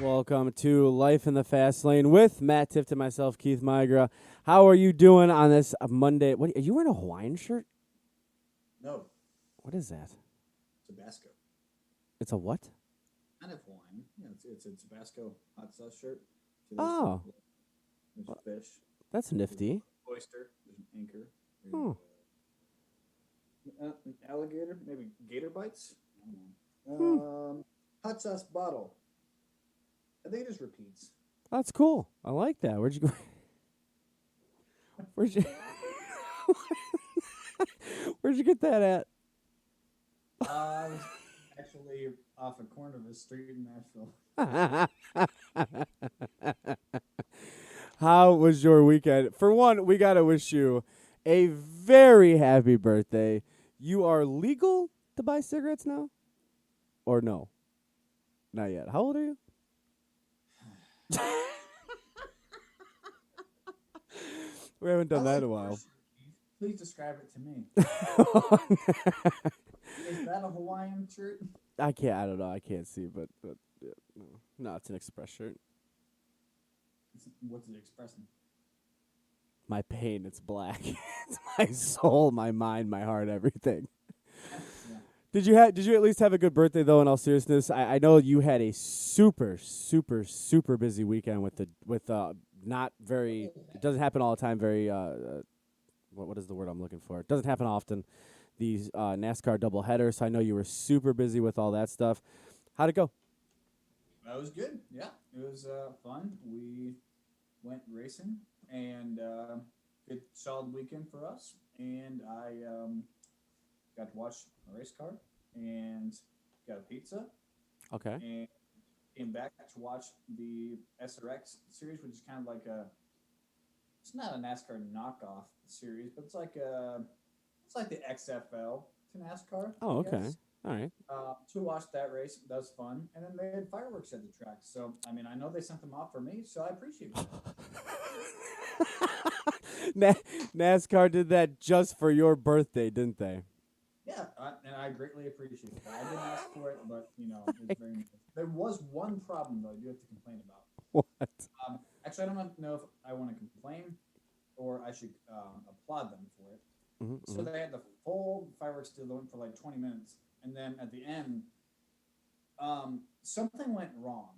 Welcome to Life in the Fast Lane with Matt Tifft and myself, Keith Migra. How are you doing on this Monday? What are you wearing a Hawaiian shirt? No, What is that? Tabasco. It's a what? Kind of Hawaiian. Yeah, it's a Tabasco hot sauce shirt. So Oh, there's well, fish, that's there's nifty. oyster, there's an anchor, there's Hmm. an alligator, maybe gator bites. I don't Hmm. know. Hot sauce bottle. I think it just repeats. That's cool. I like that. Where'd you go? Where'd you? Where'd you get that at? I was actually off a corner of a street in Nashville. How was your weekend? For one, we gotta wish you a very happy birthday. You are legal to buy cigarettes now, or no? Not yet. How old are you? We haven't I done that in like a your while. shirt, Keith. Please describe it to me. Is that a Hawaiian shirt? I can't. I don't know. I can't see, but yeah, no, no, it's an express shirt. What's it expressing? My pain. It's black. It's my soul, my mind, my heart, everything. Yeah. Did you at least have a good birthday though? In all seriousness, I know you had a super busy weekend with not very. It doesn't happen all the time. Very what is the word I'm looking for? It doesn't happen often. These NASCAR doubleheaders. So I know you were super busy with all that stuff. How'd it go? That was good. Yeah, it was fun. We went racing and good solid weekend for us. And I got to watch a race car and got a pizza Okay. and came back to watch the SRX series, which is kind of like a. It's not a NASCAR knockoff series, but it's like the XFL to NASCAR, Oh, I okay. guess. All right. To watch that race. That was fun. And then they had fireworks at the track. So, I mean, I know they sent them off for me, so I appreciate that. Na- NASCAR did that just for your birthday, didn't they? Yeah, and I greatly appreciate it. I didn't ask for it, but, it's very nice. There was one problem, though, I do have to complain about. What? Actually, I don't know if I want to complain or I should applaud them for it. So Mm-hmm. they had the full fireworks deal that went for like 20 minutes. And then at the end, something went wrong.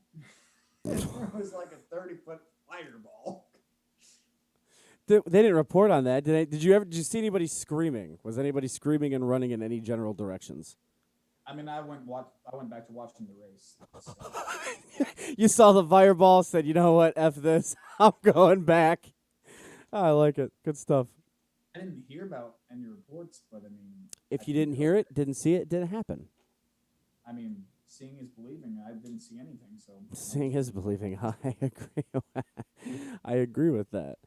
There was like a 30-foot fireball. They didn't report on that. Did you see anybody screaming? Was anybody screaming and running in any general directions? I mean, I went back to watching the race. So You saw the fireball, said, "You know what? F this. I'm going back." I like it. Good stuff. I didn't hear about any reports, but I mean, I If you think didn't hear it, didn't see it, didn't happen. I mean, seeing is believing. I didn't see anything, so Seeing is believing. I agree. I agree with that.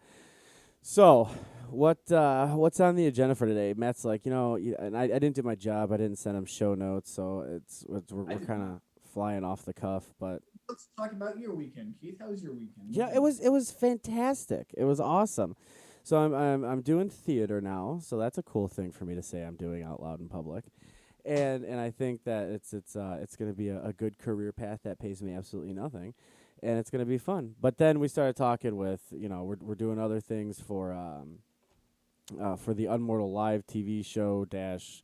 So, what's on the agenda for today? Matt's like, and I didn't do my job. I didn't send him show notes, so I we're did kind not. of flying off the cuff. But Let's talk about your weekend, Keith. How was your weekend? What yeah, did you do? it was fantastic. It was awesome. So I'm doing theater now, so that's a cool thing for me to say I'm doing out loud in public. And I think that it's going to be a good career path that pays me absolutely nothing, and it's going to be fun. But then we started talking with we're doing other things for the Unmortal Live TV show dash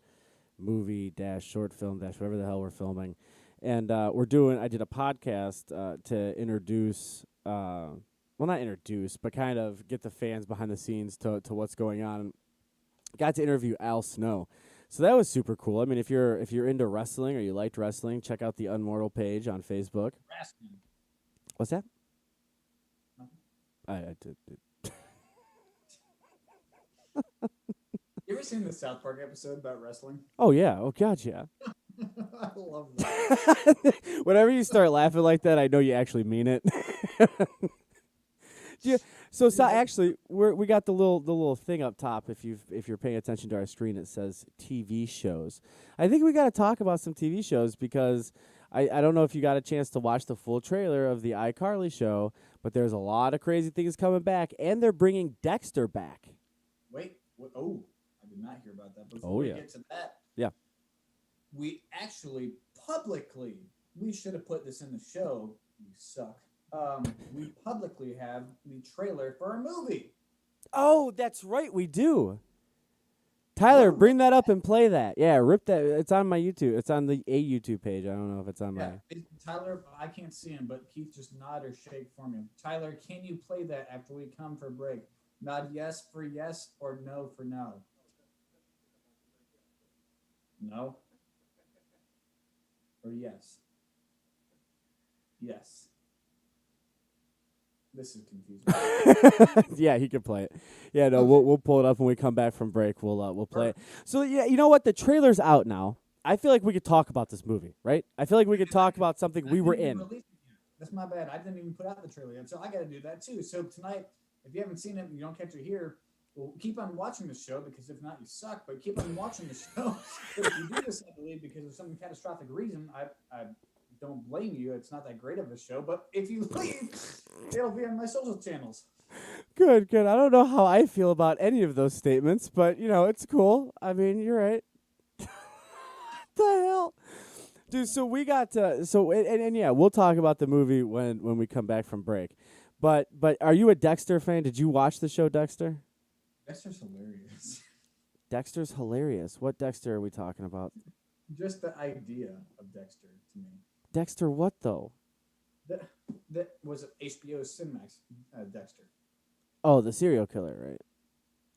movie dash short film dash whatever the hell we're filming, and I did a podcast to introduce well, not introduce, but kind of get the fans behind the scenes to what's going on. Got to interview Al Snow. So that was super cool. I mean, if you're into wrestling or you liked wrestling, check out the Unmortal page on Facebook. Raskin. What's that? Nothing. I did. You ever seen the South Park episode about wrestling? Oh yeah. Oh god, yeah. I love that. Whenever you start laughing like that, I know you actually mean it. Yeah. So Yeah. actually, we got the little thing up top. If you're paying attention to our screen, it says TV shows. I think we got to talk about some TV shows because I don't know if you got a chance to watch the full trailer of the iCarly show, but there's a lot of crazy things coming back, and they're bringing Dexter back. Wait. What, oh, I did not hear about that. Before Oh we yeah, get to that, yeah. we actually publicly we should have put this in the show. you suck. We publicly have the trailer for a movie. Oh, that's right, we do. Tyler, Wanna rip bring that up and play that. Yeah, rip that. It's on my YouTube. It's on the a YouTube page. I don't know if it's on Yeah, my. Tyler, I can't see him, but Keith just nod or shake for me. Tyler, can you play that after we come for break? Nod yes for yes or no for no. No or yes. Yes. This is confusing. Yeah, he can play it. Yeah, no, we'll pull it up when we come back from break. We'll play it. So yeah, you know what? The trailer's out now. I feel like we could talk about this movie, right? I feel like we could talk about something we were in. That's my bad. I didn't even put out the trailer yet, so I got to do that too. So tonight, if you haven't seen it and you don't catch it here, well, keep on watching the show because if not, you suck. But keep on watching the show. But if you do this, I believe, because of some catastrophic reason, I don't blame you. It's not that great of a show. But if you leave, it'll be on my social channels. Good. I don't know how I feel about any of those statements, but it's cool. I mean, you're right. The hell, dude. So we got and yeah, we'll talk about the movie when we come back from break. But are you a Dexter fan? Did you watch the show Dexter? Dexter's hilarious. Dexter's hilarious. What Dexter are we talking about? Just the idea of Dexter to me. Dexter what though? That was HBO's Cinemax Dexter. Oh, the serial killer, right?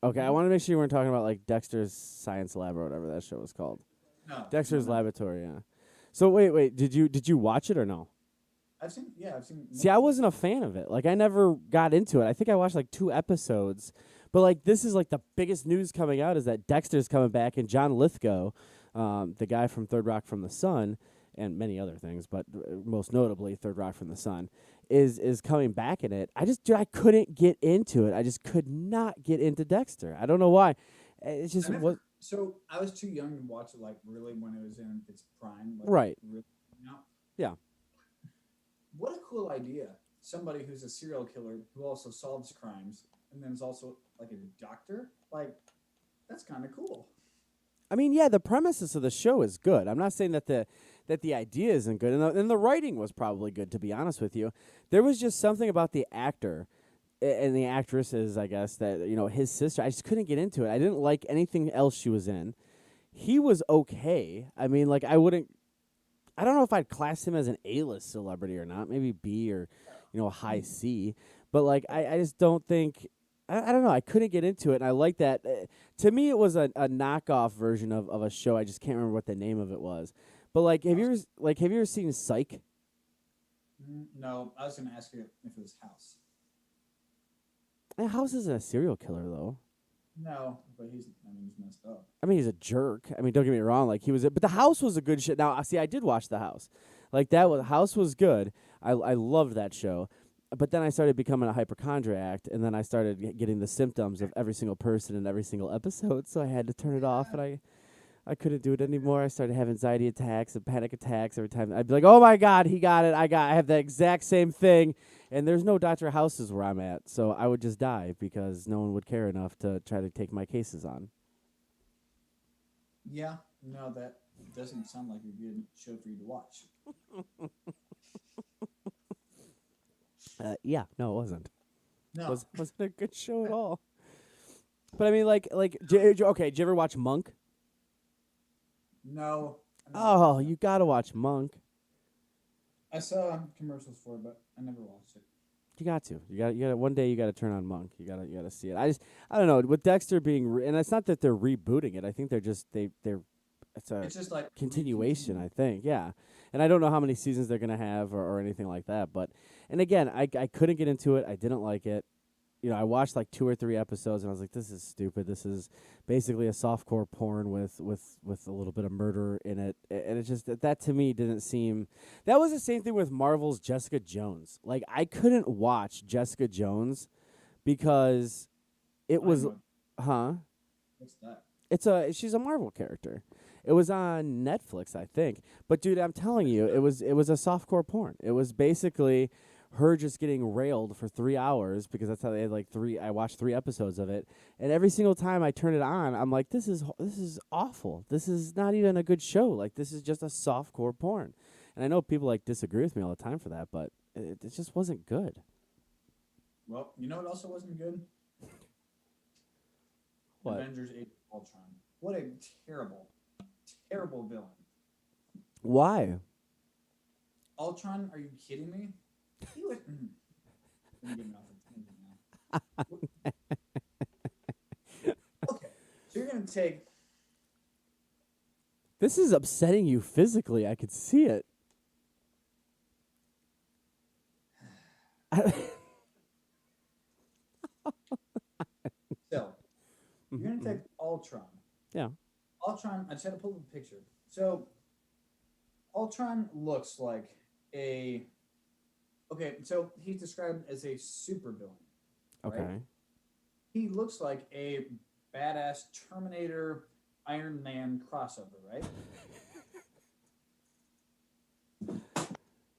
Okay, I want to make sure you weren't talking about like Dexter's Science Lab or whatever that show was called. No. Dexter's Laboratory, yeah. So wait, did you watch it or no? I've seen. See, I wasn't a fan of it. Like, I never got into it. I think I watched like 2 episodes. But like, this is like the biggest news coming out is that Dexter's coming back, and John Lithgow, the guy from Third Rock from the Sun, and many other things, but most notably Third Rock from the Sun, is coming back in it. I couldn't get into it. I just could not get into Dexter. I don't know why. It's just what. So I was too young to watch it, like really when it was in its prime. Like, Right. Really, Yeah. What a cool idea! Somebody who's a serial killer who also solves crimes and then is also like a doctor. Like, that's kind of cool. I mean, yeah, the premises of the show is good. I'm not saying that the idea isn't good, and the writing was probably good. To be honest with you, there was just something about the actor and the actresses, I guess, that his sister. I just couldn't get into it. I didn't like anything else she was in. He was okay. I mean, like I don't know if I'd class him as an A-list celebrity or not. Maybe B or a high C. But like I just don't think. I don't know. I couldn't get into it, and I like that. To me, it was a knockoff version of a show. I just can't remember what the name of it was. But like, have you ever seen Psych? No, I was going to ask you if it was House. House isn't a serial killer though. No, but he's messed up. I mean, he's a jerk. I mean, don't get me wrong. Like but the House was a good shit. Now, see, I did watch the House. Like House was good. I loved that show. But then I started becoming a hypochondriac, and then I started getting the symptoms of every single person in every single episode. So I had to turn it off, and I couldn't do it anymore. I started having anxiety attacks and panic attacks every time. I'd be like, "Oh my God, he got it! I have the exact same thing." And there's no Dr. Houses where I'm at, so I would just die because no one would care enough to try to take my cases on. Yeah, no, that doesn't sound like a good show for you to watch. Yeah, no, it wasn't. No, wasn't a good show at all. But I mean, okay, did you ever watch Monk? No. Oh, you gotta watch Monk. I saw commercials for it, but I never watched it. You got to. You got. One day you got to turn on Monk. You got to see it. I don't know. With Dexter being, and it's not that they're rebooting it. I think they're just it's just like continuation. I think, yeah. And I don't know how many seasons they're gonna have or anything like that. But, and again, I couldn't get into it. I didn't like it. I watched like 2 or 3 episodes and I was like, this is stupid. This is basically a softcore porn with a little bit of murder in it. And it just, that to me didn't seem, that was the same thing with Marvel's Jessica Jones. Like, I couldn't watch Jessica Jones because it was, What's that? She's a Marvel character. It was on Netflix, I think. But dude, I'm telling you, it was a softcore porn. It was basically her just getting railed for 3 hours because that's how they had I watched 3 episodes of it, and every single time I turn it on, I'm like, this is awful. This is not even a good show. Like, this is just a softcore porn. And I know people disagree with me all the time for that, but it just wasn't good. Well, you know what also wasn't good? What? Avengers Age of Ultron. What a terrible, terrible villain. Why? Ultron, are you kidding me? He was. I'm getting off the tangent now. Okay, so you're gonna take. This is upsetting you physically. I could see it. So you're gonna take Ultron. Yeah. Ultron. I just had to pull up a picture. So Ultron looks like a. Okay, so he's described as a supervillain. Okay. Right? He looks like a badass Terminator Iron Man crossover, right?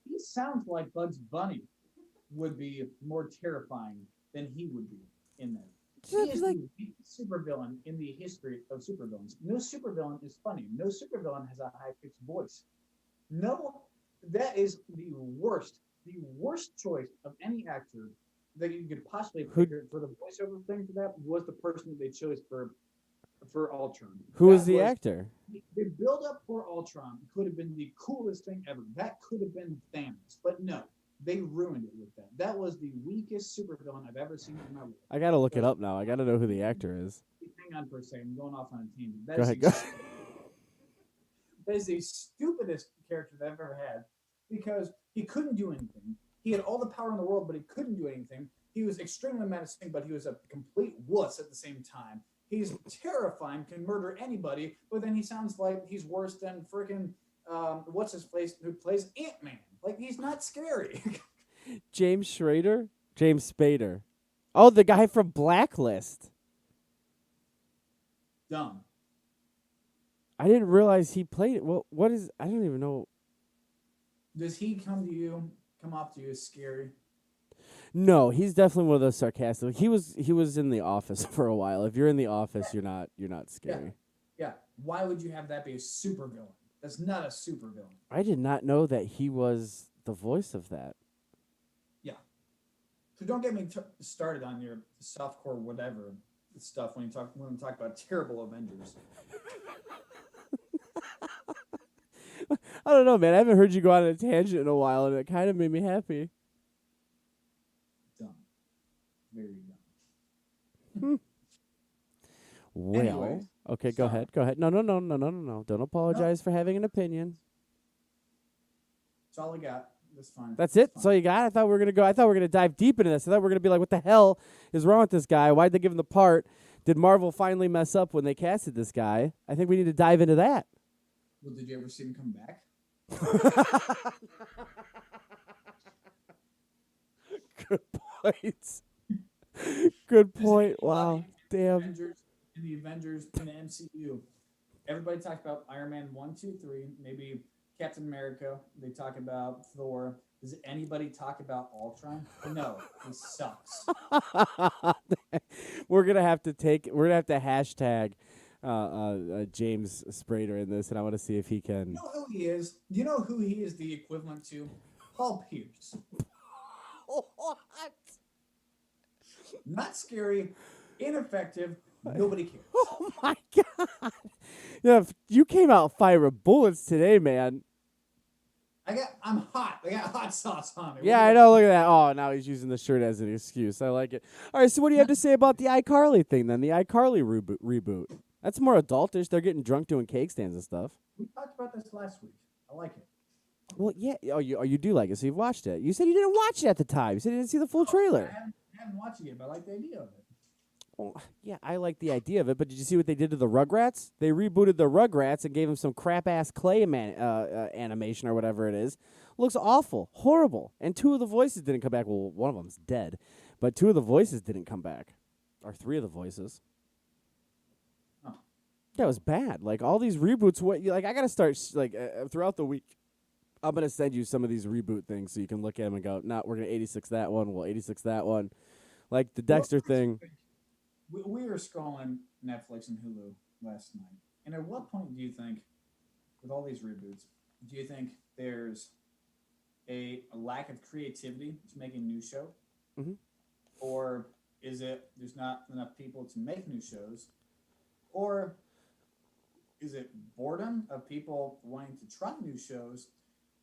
He sounds like Bugs Bunny would be more terrifying than he would be in there. He is Like, the weakest supervillain in the history of supervillains. No supervillain is funny. No supervillain has a high-pitched voice. No, that is the worst choice of any actor that you could possibly figure for the voiceover thing for that was the person that they chose for Ultron. who was the actor? The build up for Ultron could have been the coolest thing ever. That could have been Thanos, but no, they ruined it with that. That was the weakest supervillain I've ever seen in my life. I gotta look it up now. I gotta know who the actor is. Hang on for a second. I'm going off on a tangent. Go ahead. Go. That is the stupidest character that I've ever had because he couldn't do anything. He had all the power in the world, but he couldn't do anything. He was extremely menacing, but he was a complete wuss at the same time. He's terrifying, can murder anybody, but then he sounds like he's worse than freaking what's his face who plays Ant-Man. Like he's not scary. James Schrader? James Spader. Oh, the guy from Blacklist. Dumb. I didn't realize he played it. Well, what is? I don't even know. Does he come off to you as scary? No, he's definitely one of those sarcastic. He was in The Office for a while. If you're in The Office, you're not scary. Yeah. Why would you have that be a supervillain? That's not a supervillain. I did not know that he was the voice of that. Yeah. So don't get me started on your softcore whatever stuff when we talk about terrible Avengers. I don't know, man. I haven't heard you go on a tangent in a while, and it kind of made me happy. Dumb. Very dumb. Well, Anyways, okay, go ahead. Go ahead. No. Don't apologize for having an opinion. That's all I got. That's fine. That's it. That's all you got. I thought we were gonna dive deep into this. I thought we were gonna be like, what the hell is wrong with this guy? Why'd they give him the part? Did Marvel finally mess up when they casted this guy? I think we need to dive into that. Well, did you ever see him come back? Good point. Good point. Wow. Damn. In the Avengers in the MCU, everybody talks about Iron Man 1, 2, 3, maybe Captain America. They talk about Thor. Does anybody talk about Ultron? No, he sucks. We're gonna have to hashtag James Sprader in this, and I want to see if he can. You know who he is? You know who he is the equivalent to? Paul Pierce. What? Not scary, ineffective. Nobody cares. Oh my god! Yeah, you came out firing bullets today, man. I'm hot. I got hot sauce on me. Yeah, I know. Look at that. Oh, now he's using the shirt as an excuse. I like it. All right, so what do you have to say about the iCarly thing then? The iCarly reboot. That's more adultish. They're getting drunk doing cake stands and stuff. We talked about this last week. I like it. Well, yeah. Oh, you do like it, so you've watched it. You said you didn't watch it at the time. You said you didn't see the full trailer. I haven't watched it yet, but I like the idea of it. Well, yeah, I like the idea of it, but did you see what they did to the Rugrats? They rebooted the Rugrats and gave them some crap-ass clay animation or whatever it is. Looks awful, horrible. And two of the voices didn't come back. Well, one of them's dead, but two of the voices didn't come back. Or three of the voices. Oh. That was bad. Like, all these reboots, I got to start, throughout the week, I'm going to send you some of these reboot things so you can look at them and go, nah, we're going to 86 that one, we'll 86 that one. Like the Dexter thing. We were scrolling Netflix and Hulu last night. And at what point do you think, with all these reboots, do you think there's a lack of creativity to make a new show, Hmm. or is it there's not enough people to make new shows, or is it boredom of people wanting to try new shows,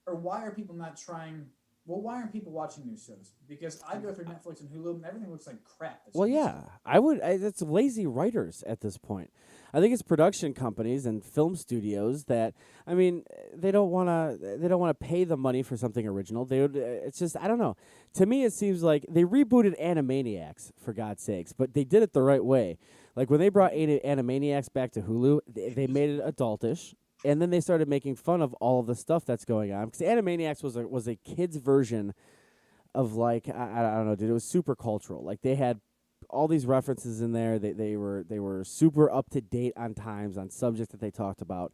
or why are people not trying? Well, why aren't people watching new shows? Because I go through Netflix and Hulu, and everything looks like crap that Well, you can yeah, see. It's lazy writers at this point. I think it's production companies and film studios that, I mean, they don't want to pay the money for something original. They would. It's just, I don't know. To me, it seems like they rebooted Animaniacs, for God's sakes, but they did it the right way. Like when they brought Animaniacs back to Hulu, they made it adultish. And then they started making fun of all of the stuff that's going on, because Animaniacs was a kids version of, like, I don't know, dude. It was super cultural. Like they had all these references in there. They were super up to date on times, on subjects that they talked about.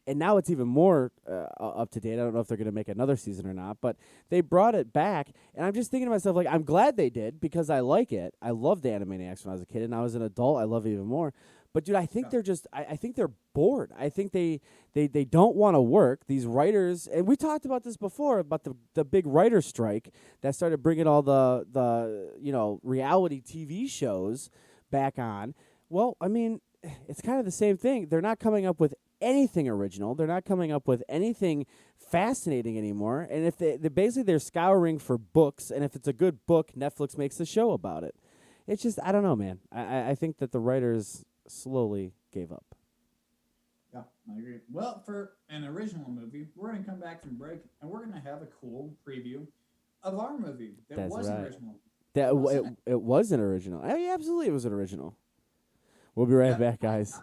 And now it's even more up to date. I don't know if they're going to make another season or not, but they brought it back. And I'm just thinking to myself, like, I'm glad they did, because I like it. I loved Animaniacs when I was a kid, and now as an adult, I love it even more. But dude, I think Yeah. they're just I think they're bored. I think they don't want to work. These writers, and we talked about this before, about the big writer strike that started bringing all the reality TV shows back on. Well, I mean, it's kind of the same thing. They're not coming up with anything original. They're not coming up with anything fascinating anymore. And if they basically they're scouring for books, and if it's a good book, Netflix makes a show about it. It's just, I don't know, man. I think that the writers slowly gave up. Yeah, I agree. Well, for an original movie, we're going to come back from break and we're going to have a cool preview of our movie that That's was an right. original. That Wasn't it? it was an original. Oh, yeah, absolutely, it was an original. We'll be right Yep. back, guys.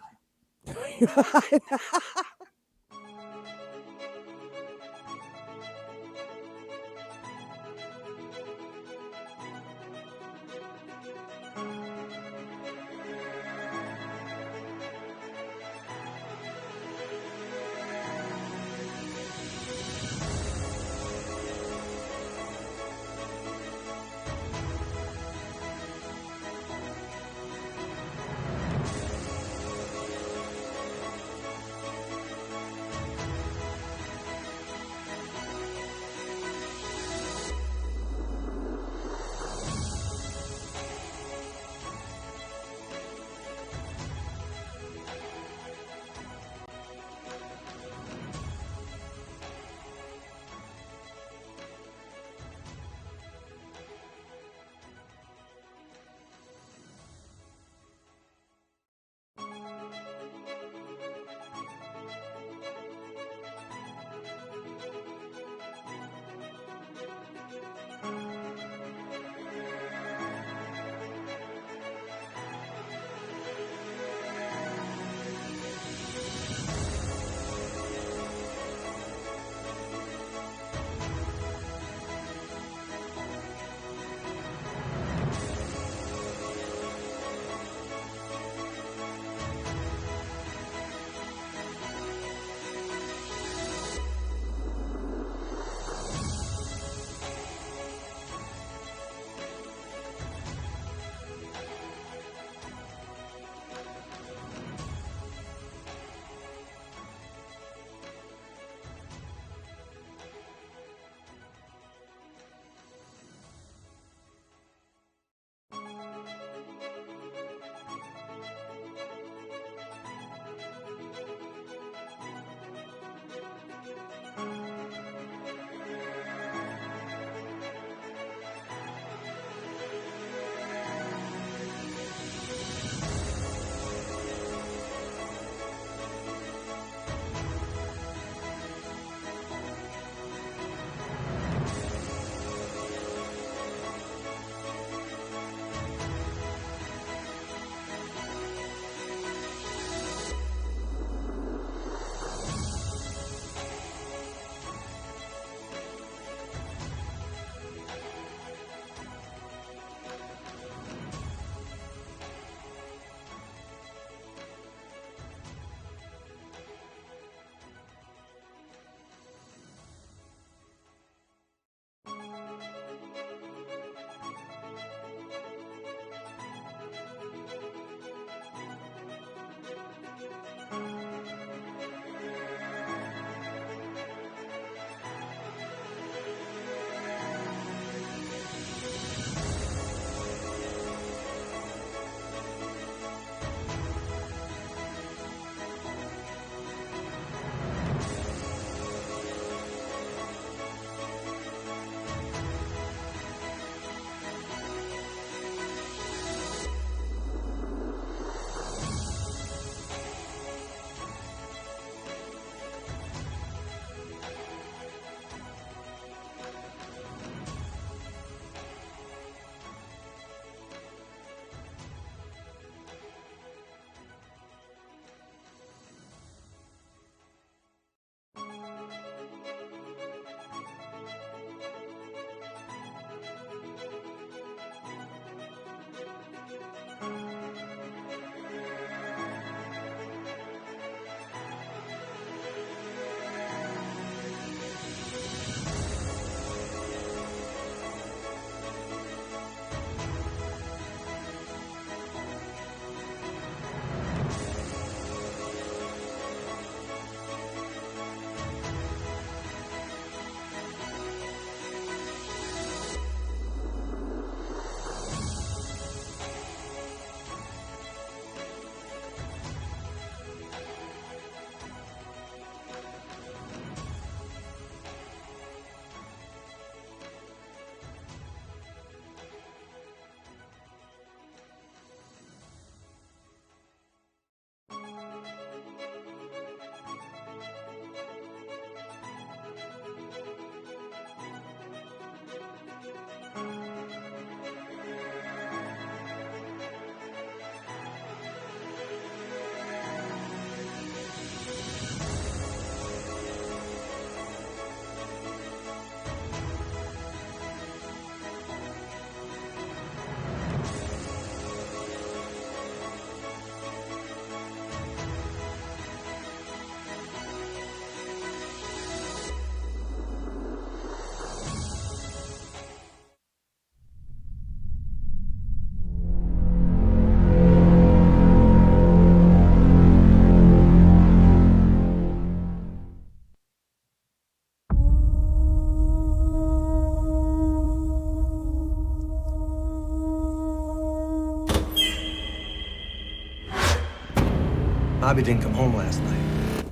Bobby didn't come home last night.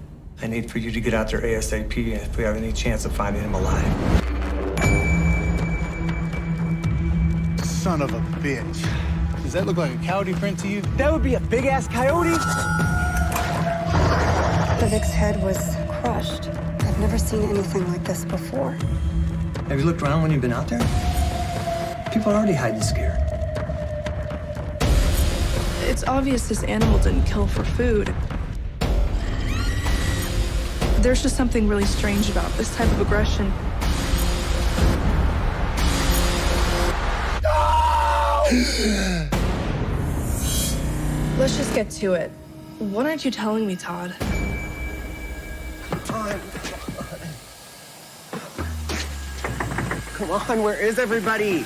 I need for you to get out there ASAP if we have any chance of finding him alive. Son of a bitch. Does that look like a coyote print to you? That would be a big-ass coyote? The Vic's head was crushed. I've never seen anything like this before. Have you looked around when you've been out there? People are already hiding scared. It's obvious this animal didn't kill for food. There's just something really strange about this type of aggression. Let's just get to it. What aren't you telling me, Todd? Come on, where is everybody?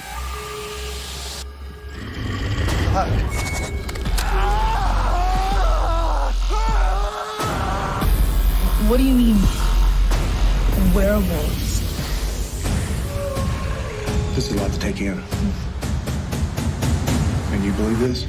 What do you mean, werewolves? This is a lot to take in. And you believe this?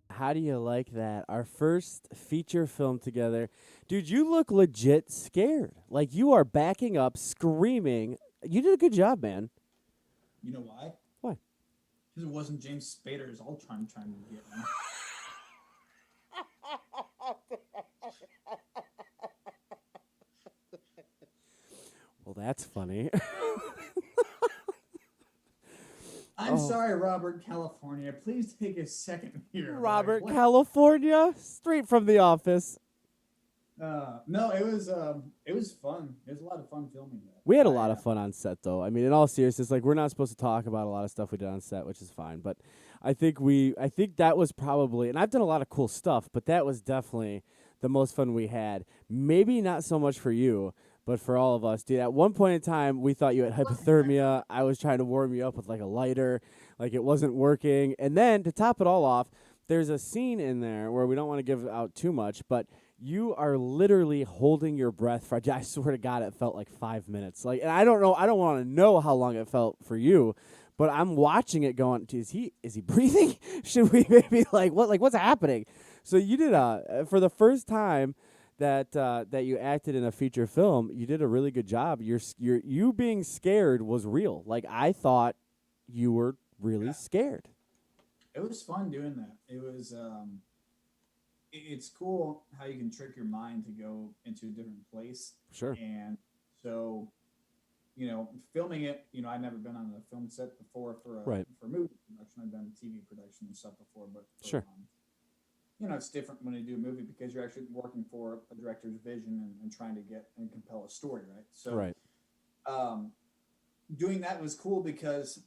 How do you like that? Our first feature film together. Dude, you look legit scared. Like you are backing up, screaming. You did a good job, man. You know why? Why? Because it wasn't James Spader's Ultron trying to get me. Well, that's funny. I'm sorry, Robert California. Please take a second here. Robert Like, California, straight from The Office. no, it was fun. It was a lot of fun filming that. We had a lot of fun on set, though. I mean, in all seriousness, like we're not supposed to talk about a lot of stuff we did on set, which is fine. But I think that was probably, and I've done a lot of cool stuff, but that was definitely the most fun we had. Maybe not so much for you, but for all of us, dude. At one point in time, we thought you had hypothermia. I was trying to warm you up with like a lighter, like it wasn't working. And then to top it all off, there's a scene in there where we don't want to give out too much, but you are literally holding your breath for, I swear to God, it felt like 5 minutes. Like, and I don't want to know how long it felt for you, but I'm watching it going, is he breathing? Should we maybe what's happening? So you did for the first time that you acted in a feature film, you did a really good job. You being scared was real. Like I thought you were really scared. It was fun doing that. It was it's cool how you can trick your mind to go into a different place. Sure. And so, filming it, I'd never been on a film set before for movie production. I've done TV production and stuff before, but sure. It's different when you do a movie because you're actually working for a director's vision and trying to get and compel a story, right? So, right. Doing that was cool because,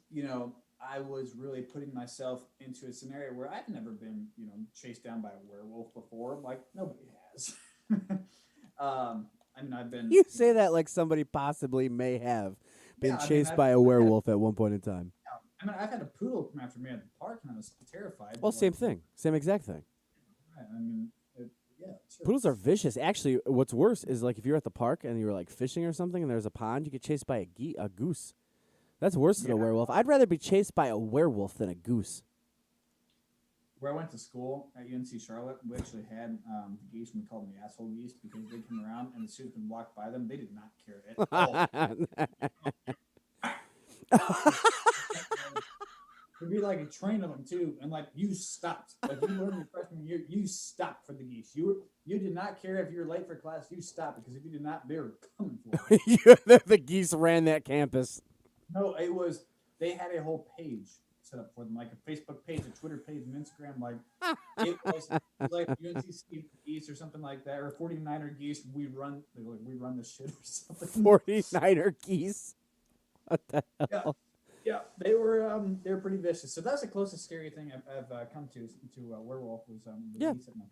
I was really putting myself into a scenario where I've never been, chased down by a werewolf before. Like nobody has. I've been. You say that like somebody possibly may have been chased by a werewolf at one point in time. Yeah, I've had a poodle come after me at the park, and I was terrified. Well, same thing, same exact thing. Right. Poodles are vicious. Actually, what's worse is like if you're at the park and you're like fishing or something, and there's a pond, you get chased by a goose. That's worse than a werewolf. I'd rather be chased by a werewolf than a goose. Where I went to school at UNC Charlotte, we actually had geese, and we called them the asshole geese because they'd come around, and as soon as we walked by them, they did not care at all. It'd be like a train of them, too, and, you stopped. Like, you learned your freshman year, you stopped for the geese. You did not care if you were late for class, you stopped, because if you did not, they were coming for you. The geese ran that campus. No, they had a whole page set up for them, like a Facebook page, a Twitter page, an Instagram. Like it was like UNC geese or something like that, or 49er geese. We run this shit or something. 49er geese. What the hell? Yeah, they were pretty vicious. So that's the closest scary thing I've come to a werewolf was the geese at my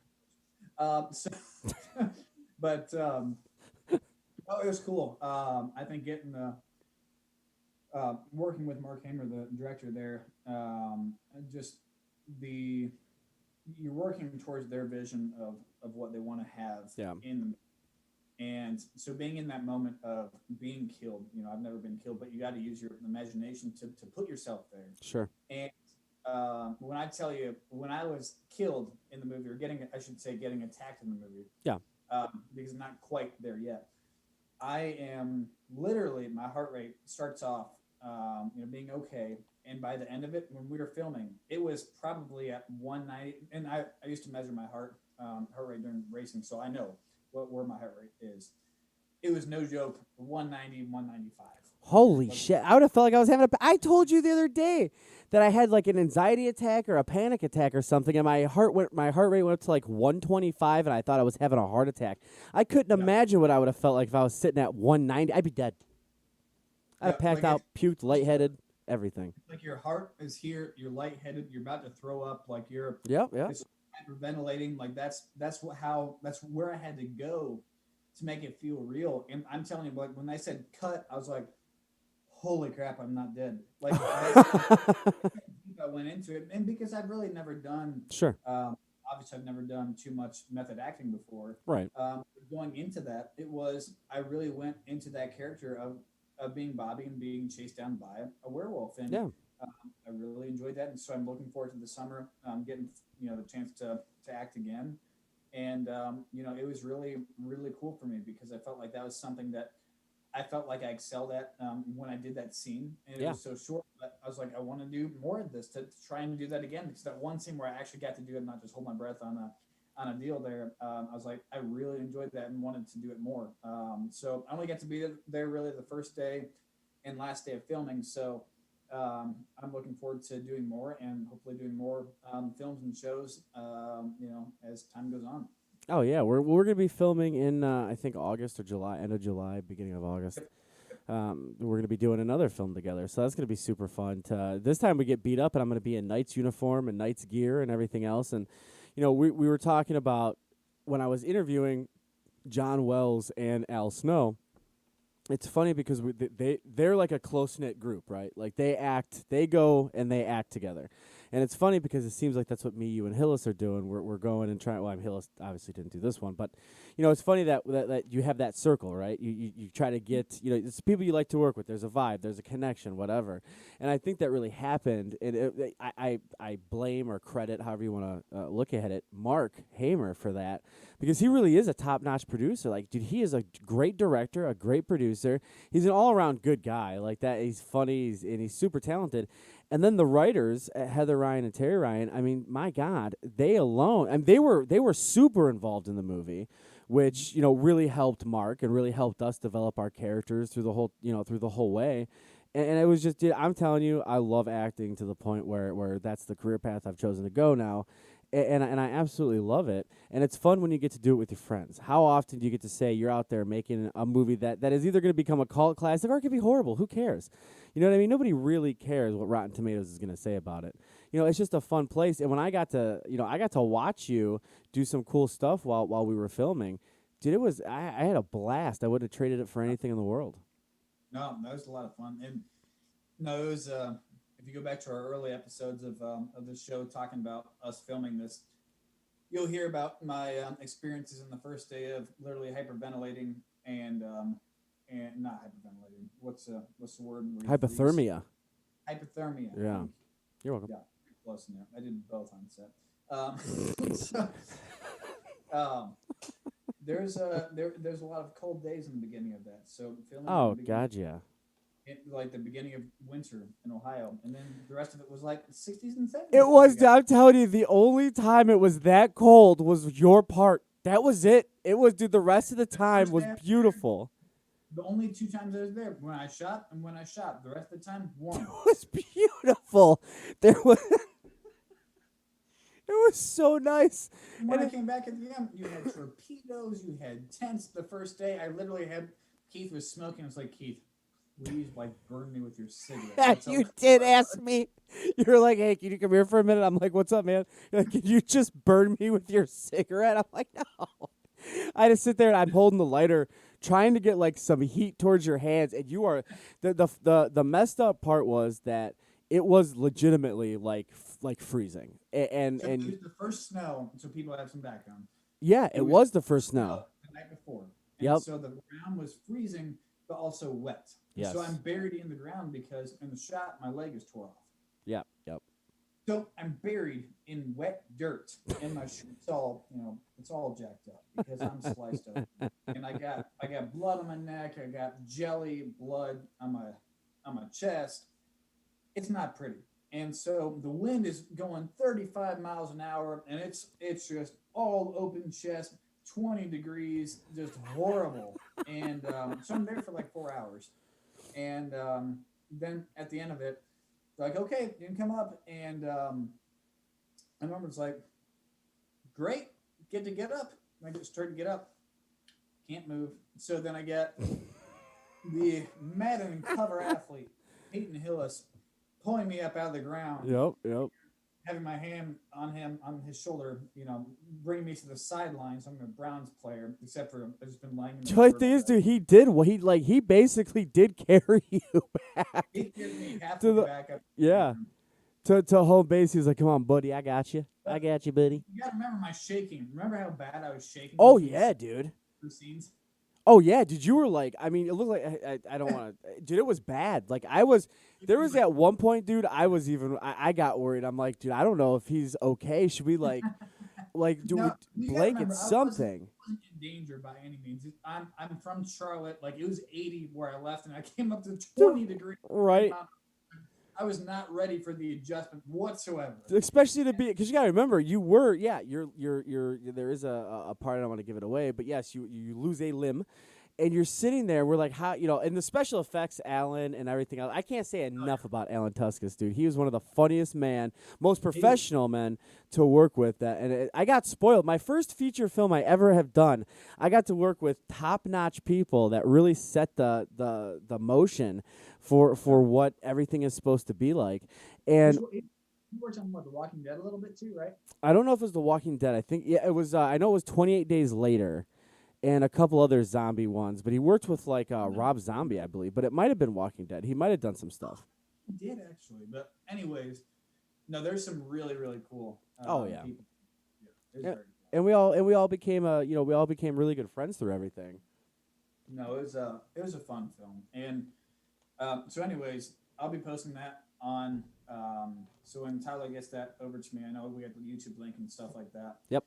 but it was cool. I think getting the working with Mark Hamer, the director there, you're working towards their vision of what they want to have in them. And so being in that moment of being killed, I've never been killed, but you got to use your imagination to put yourself there. Sure. And when I tell you, when I was killed in the movie, or I should say, getting attacked in the movie, Yeah. because I'm not quite there yet. I am literally, my heart rate starts off, being okay, and by the end of it, when we were filming, it was probably at 190. And I used to measure my heart rate during racing, so I know where my heart rate is. It was no joke, 190, 195. Holy shit! I would have felt like I was having I told you the other day that I had like an anxiety attack or a panic attack or something, and my heart rate went up to like 125, and I thought I was having a heart attack. I couldn't imagine what I would have felt like if I was sitting at 190. I'd be dead. I'd packed out, puked, lightheaded, everything. Like your heart is here, you're lightheaded, you're about to throw up, like you're It's hyperventilating. Like that's where I had to go to make it feel real. And I'm telling you, like when they said cut, I was like, holy crap, I'm not dead. Like I went into it, and because I've really never done sure. Obviously I've never done too much method acting before. Right. Going into that, I really went into that character of being Bobby and being chased down by a werewolf, and I really enjoyed that, and so I'm looking forward to the summer, getting the chance to act again, and it was really, really cool for me because I felt like that was something that I felt like I excelled at when I did that scene, and it was so short. But I was like, I want to do more of this to try and do that again, because that one scene where I actually got to do it, not just hold my breath on a deal there. I was like, I really enjoyed that and wanted to do it more. So I only got to be there really the first day and last day of filming. So I'm looking forward to doing more and hopefully doing more films and shows, as time goes on. Oh yeah, we're gonna be filming in I think August or July, end of July, beginning of August. We're gonna be doing another film together, so that's gonna be super fun. This time we get beat up, and I'm gonna be in Knight's uniform and Knight's gear and everything else. And we were talking about when I was interviewing John Wells and Al Snow. It's funny because they're like a close-knit group, right? Like they go and they act together. And it's funny because it seems like that's what me, you, and Hillis are doing. We're going and trying. Well, Hillis obviously didn't do this one, but it's funny that you have that circle, right? You try to get it's people you like to work with. There's a vibe, there's a connection, whatever. And I think that really happened. And I blame or credit, however you want to look at it, Mark Hamer for that, because he really is a top-notch producer. Like, dude, he is a great director, a great producer. He's an all-around good guy. Like that, he's funny, and he's super talented. And then the writers, Heather Ryan and Terry Ryan, I mean, my God, they alone, and they were super involved in the movie, which really helped Mark and really helped us develop our characters through the whole way. And it was just, I'm telling you, I love acting to the point where that's the career path I've chosen to go now. And I absolutely love it. And it's fun when you get to do it with your friends. How often do you get to say you're out there making a movie that is either going to become a cult classic or it could be horrible? Who cares? You know what I mean? Nobody really cares what Rotten Tomatoes is going to say about it. It's just a fun place. And when I got to watch you do some cool stuff while we were filming, dude, I had a blast. I wouldn't have traded it for anything in the world. No, that was a lot of fun. And it was if you go back to our early episodes of the show talking about us filming this, you'll hear about my experiences in the first day of literally hyperventilating and not hyperventilating. What's the word? Hypothermia. Hypothermia. Yeah. You're welcome. Yeah, close enough. I did both on set. There's a lot of cold days in the beginning of that. So filming. Oh God, yeah. Like the beginning of winter in Ohio, and then the rest of it was like 60s and 70s. It was. I'm telling you, the only time it was that cold was your part. That was it. It was, dude. The rest of the time was beautiful. The only two times I was there, when I shot and when I shot. The rest of the time, warm. It was beautiful. There was. It was so nice. And when I came back at the end, you had torpedoes, you had tents. The first day, I literally had Keith was smoking. I was like, Keith, please, like, burn me with your cigarette. Yeah, you did ask me. You were like, hey, can you come here for a minute? I'm like, what's up, man? You're like, can you just burn me with your cigarette? I'm like, no. I had to sit there, and I'm holding the lighter, trying to get, like, some heat towards your hands. And you are the messed up part was that it was legitimately, like freezing. And it was the first snow, so people have some background. Yeah, it was the first snow. The night before. and Yep. so the ground was freezing, but also wet. And Yes. so I'm buried in the ground because in the shot my leg is tore off. Yep. Yep. So I'm buried in wet dirt, and my shirt's all, it's all jacked up because I'm sliced open, and I got blood on my neck, I got jelly blood on my chest. It's not pretty, and so the wind is going 35 miles an hour, and it's just all open chest, 20 degrees, just horrible, and so I'm there for like 4 hours, and then at the end of it, they're like, okay, you can come up. And and Norman's like, great, get up. And I just start to get up, can't move. So then I get the Madden cover athlete, Peyton Hillis, pulling me up out of the ground, Yep. Yep. having my hand on his shoulder, bringing me to the sidelines. I'm a Browns player, except for I've just been lying in the Joy dirt thing all is, day. dude, he did what he basically did carry you back He gives me half to the the back up. yeah to home base. He was like, "Come on, buddy, I got you, buddy." You gotta remember my shaking. Remember how bad I was shaking? Oh between yeah, dude. the scenes? Oh yeah, dude. You were like, I mean, it looked like I don't want to, dude. It was bad. Like I was. There was at one point, dude. I got worried. I'm like, dude, I don't know if he's okay. Should we do No, you gotta blanket remember, something? I wasn't in danger by any means. I'm from Charlotte. Like it was 80 where I left, and I came up to 20 degrees. Right. I was not ready for the adjustment whatsoever. Especially to be, because you gotta remember, you were, yeah, you're. There is a part, I don't want to give it away, but yes, you lose a limb, and you're sitting there. We're like, how, and the special effects, Alan, and everything else. I can't say enough about Alan Tuskus, dude. He was one of the funniest most professional men to work with. I got spoiled. My first feature film I ever have done, I got to work with top-notch people that really set the motion for what everything is supposed to be like. And You worked on The Walking Dead a little bit too, right? I don't know if it was The Walking Dead. I think it was. I know it was 28 Days Later, and a couple other zombie ones. But he worked with Rob Zombie, I believe. But it might have been Walking Dead. He might have done some stuff. He did actually, but anyways, no, there's some really really cool. Oh, yeah. People. Yeah, it was Yeah. very cool. And we all became we all became really good friends through everything. No, it was a fun film, and so anyways, I'll be posting that on. So when Tyler gets that over to me, I know we got the YouTube link and stuff like that. Yep.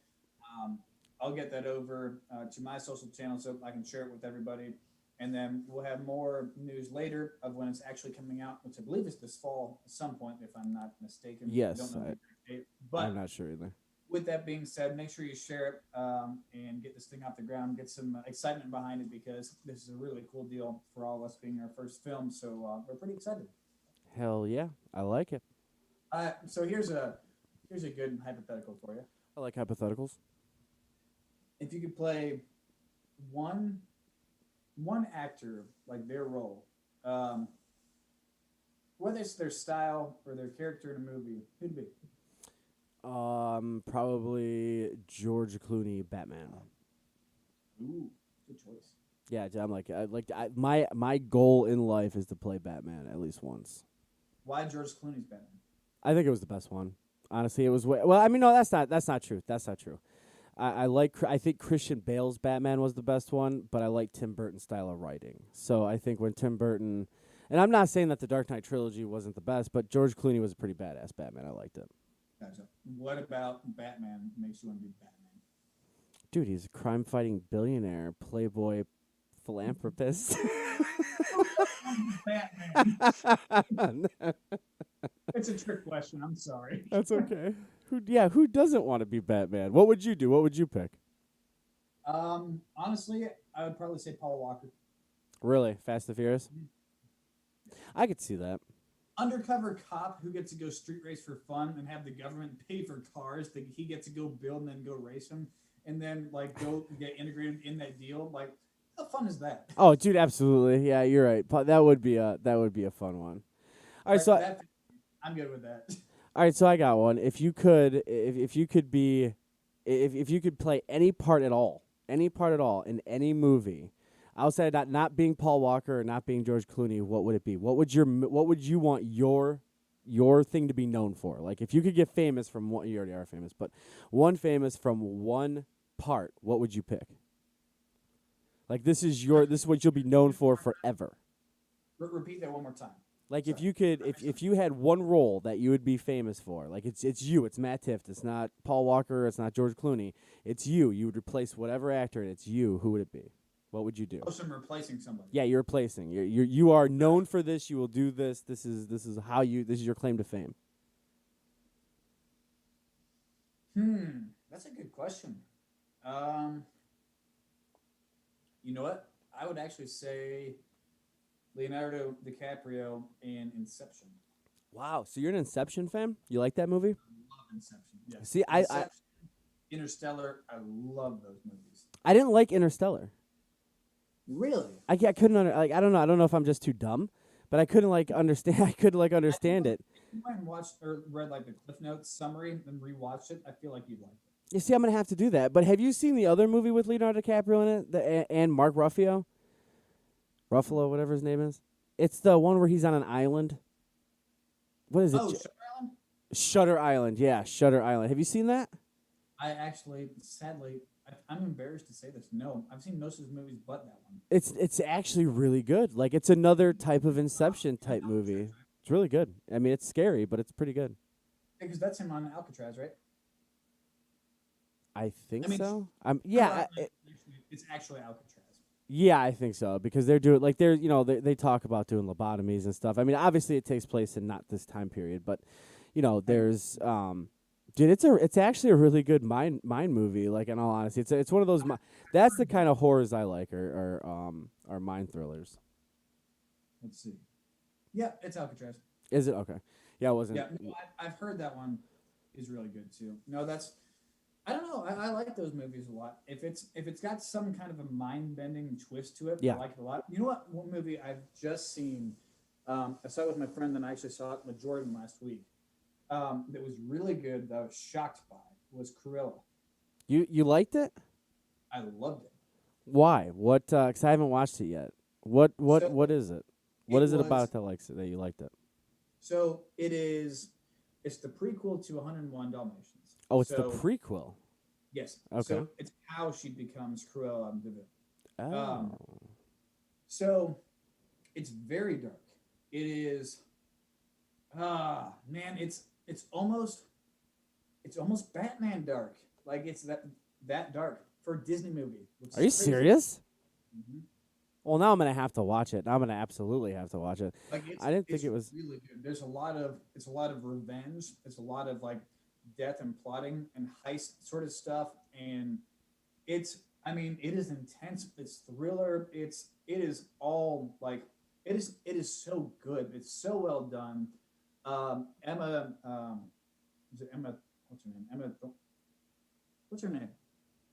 I'll get that over to my social channel so I can share it with everybody, and then we'll have more news later of when it's actually coming out, which I believe is this fall at some point, if I'm not mistaken. Yes, I don't know the exact date, but I'm not sure either. with that being said, make sure you share it and get this thing off the ground, get some excitement behind it, because this is a really cool deal for all of us being our first film. So we're pretty excited. Hell yeah, I like it. So here's a good hypothetical for you. I like hypotheticals. If you could play one actor, like their role, whether it's their style or their character in a movie, who'd it be? Probably George Clooney, Batman. Ooh, good choice. Yeah, I'm my goal in life is to play Batman at least once. Why George Clooney's Batman? I think it was the best one. Honestly, it was well. I mean, no, that's not true. That's not true. I think Christian Bale's Batman was the best one, but I like Tim Burton's style of writing. So I think when Tim Burton, and I'm not saying that the Dark Knight trilogy wasn't the best, but George Clooney was a pretty badass Batman. I liked it. Gotcha. What about Batman makes you want to be Batman? Dude, he's a crime-fighting billionaire, playboy, philanthropist. Batman. It's a trick question. I'm sorry. That's okay. Who doesn't want to be Batman? What would you do? What would you pick? Honestly, I would probably say Paul Walker. Really? Fast and Furious? I could see that. Undercover cop who gets to go street race for fun and have the government pay for cars that he gets to go build and then go race them, and then like go get integrated in that deal. Like, how fun is that? Oh, dude, absolutely. Yeah, you're right. That would be a fun one. All right, so I'm good with that. all right, so I got one. If you could play any part at all in any movie, outside of not being Paul Walker or not being George Clooney, what would it be? What would you want your thing to be known for? Like, if you could get famous from one, you already are famous, but one famous from one part, what would you pick? Like this is what you'll be known for forever. Repeat that one more time. Like if Sorry. you could, if you had one role that you would be famous for, like it's you, it's Matt Tifft, it's not Paul Walker, it's not George Clooney, it's you. You would replace whatever actor, and it's you. Who would it be? What would you do? Oh, so I'm replacing somebody. Yeah, you're replacing. You are known for this. You will do this. This is how you. This is your claim to fame. That's a good question. You know what? I would actually say Leonardo DiCaprio in Inception. Wow. So you're an Inception fan? You like that movie? I love Inception. Yes. See, Inception, Interstellar. I love those movies. I didn't like Interstellar. Really? I couldn't I don't know. I don't know if I'm just too dumb, but I couldn't understand. I couldn't understand it. If you went and watched or read like the Cliff Notes summary and rewatched it, I feel like you'd like it. You see, I'm gonna have to do that. But have you seen the other movie with Leonardo DiCaprio in it, and Mark Ruffalo, whatever his name is? It's the one where he's on an island. What is it? Oh, Shutter Island? Shutter Island. Yeah, Shutter Island. Have you seen that? I actually, sadly, I'm embarrassed to say this. No, I've seen most of his movies, but that one. It's actually really good. Like it's another type of Inception type movie. It's really good. I mean, it's scary, but it's pretty good. Because that's him on Alcatraz, right? I think I mean, so. Yeah, it's actually Alcatraz. Yeah, I think so because they're doing they talk about doing lobotomies and stuff. I mean, obviously it takes place in not this time period, but there's dude, it's actually a really good mind movie. Like in all honesty, it's one of those. That's the kind of horrors I like, are mind thrillers. Let's see. Yeah, it's Alcatraz. Is it okay? Yeah, it wasn't. Yeah, no, I've heard that one is really good too. No, I don't know. I like those movies a lot. If it's got some kind of a mind bending twist to it, Yeah. I like it a lot. You know what? One movie I've just seen. I saw it with my friend, and I actually saw it with Jordan last week. That was really good. That I was shocked by was Cruella. You liked it? I loved it. Why? What? Because I haven't watched it yet. What is it? What is it was- about that you liked it? So it's the prequel to 101 Dalmatians. Oh, it's So- the prequel. Yes. Okay. So it's how she becomes Cruella de Vil. Oh. So it's very dark. It is man, it's almost Batman dark. Like it's that dark for a Disney movie. which Are you is crazy. serious? Mhm. Well, now I'm gonna have to watch it. Now I'm gonna absolutely have to watch it. Like I didn't think it's it was. really good. There's a lot of revenge. It's a lot of like death and plotting and heist sort of stuff. And it is intense. It's thriller. It is all like it is so good. It's so well done. Emma, is it Emma? What's her name? What's her name?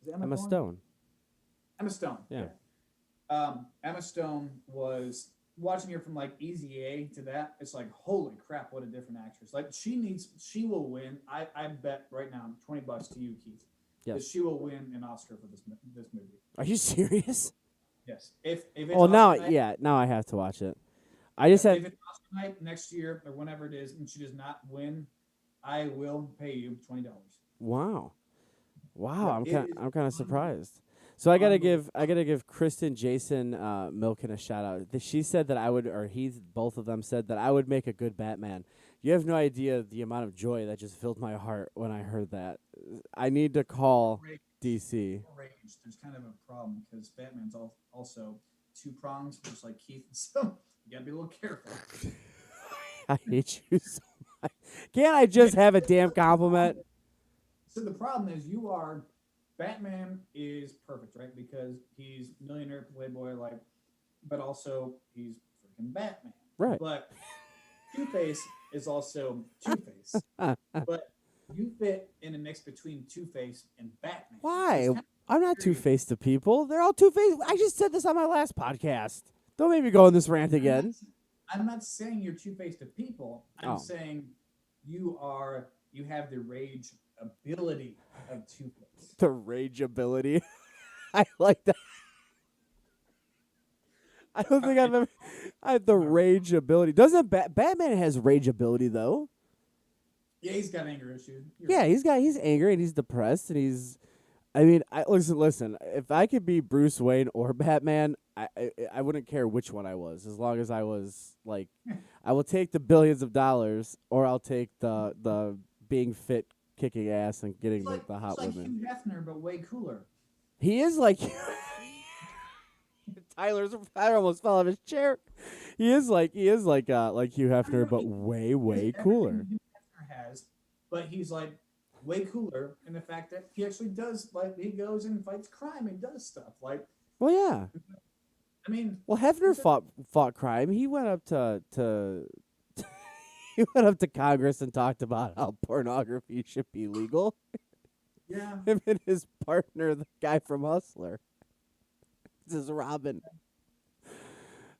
Is it Emma Thorne? Stone. Emma Stone. Yeah. Emma Stone was watching her from like Easy A to that. It's like, holy crap, what a different actress. Like she will win. I bet right now $20 to you, Keith. Yes. That she will win an Oscar for this movie. Are you serious? Yes. If it's Oh, now Oscar night, now I have to watch it. I just if have. it's Oscar night next year or whenever it is, and she does not win, I will pay you $20. Wow. Yeah, I'm kind of surprised. So I gotta give Kristen Jason Milken a shout out. She said that I would, or both of them said that I would make a good Batman. You have no idea the amount of joy that just filled my heart when I heard that. I need to call DC. Rage. There's kind of a problem because Batman's also two prongs, just like Keith. So you gotta be a little careful. I hate you so much. Can't I just have a damn compliment? So the problem is Batman is perfect, right? Because he's millionaire playboy, but also he's freaking Batman. Right. But Two-Face is also Two-Face. But you fit in a mix between Two-Face and Batman. Why? It's kind of I'm not weird. two-faced to people. They're all two-faced. I just said this on my last podcast. Don't make me go on this rant again. I'm not saying you're Two-Faced to people. I'm Oh. saying you have the rage ability of Two-Face. The rage ability. I like that. I don't think I've ever. I have the rage ability. Doesn't Batman has rage ability though? Yeah, he's got anger issues. You're Yeah, right. he's angry and he's depressed and he's. I mean, listen. If I could be Bruce Wayne or Batman, I wouldn't care which one I was, as long as I was like, I will take the billions of dollars, or I'll take the being fit, kicking ass, and getting the He's hot like women. Hugh Hefner, but way cooler. He is like Tyler almost fell out of his chair. He is like Hugh Hefner, but way cooler. Everything Hugh Hefner has, but he's like way cooler in the fact that he actually does, like, he goes and fights crime and does stuff. Like, Well, yeah. I mean, Well, Hefner fought crime. He went up to he went up to Congress and talked about how pornography should be legal. yeah. Him and his partner, the guy from Hustler. This is Robin.